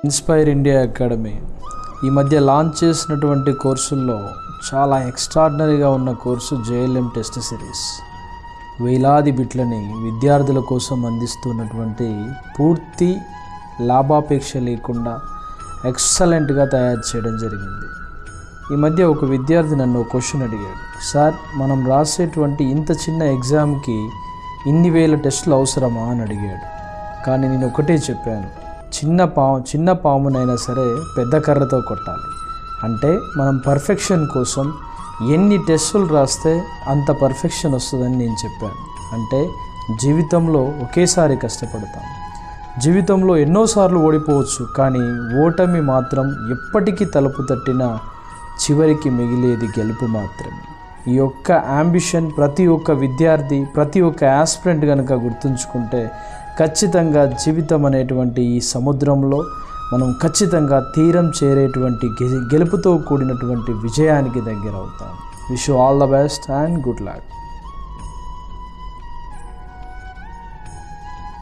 Inspire India academy ఈ మధ్య launch చేసినటువంటి కోర్సుల్లో చాలా ఎక్స్ట్రాడినరీగా ఉన్న కోర్సు జేఎల్ఎం టెస్ట్ సిరీస్. వేలాది బిట్లని విద్యార్థుల కోసం అందిస్తున్నటువంటి పూర్తి లాభాపేక్ష లేకుండా ఎక్సలెంట్గా తయారు చేయడం జరిగింది. ఈ మధ్య ఒక విద్యార్థి నన్ను క్వశ్చన్ అడిగాడు, సార్ మనం రాసేటువంటి ఇంత చిన్న ఎగ్జామ్కి ఇన్ని వేల టెస్టులు అవసరమా అని అడిగాడు. కానీ నేను ఒకటే చెప్పాను, చిన్న పామునైనా సరే పెద్ద కర్రతో కొట్టాలి. అంటే మనం పర్ఫెక్షన్ కోసం ఎన్ని టెస్టులు రాస్తే అంత పర్ఫెక్షన్ వస్తుందని నేను చెప్పాను. అంటే జీవితంలో ఒకేసారి కష్టపడతాం, జీవితంలో ఎన్నోసార్లు ఓడిపోవచ్చు, కానీ ఓటమి మాత్రం ఎప్పటికీ తలుపు తట్టినా చివరికి మిగిలేది గెలుపు మాత్రమే. ఈ యొక్క యాంబిషన్ ప్రతి ఒక్క విద్యార్థి, ప్రతి ఒక్క యాస్పిరెంట్ కనుక గుర్తుంచుకుంటే ఖచ్చితంగా జీవితం అనేటువంటి ఈ సముద్రంలో మనం ఖచ్చితంగా తీరం చేరేటువంటి గెలుపుతో కూడినటువంటి విజయానికి దగ్గర అవుతాం. Wish you all the best and good luck.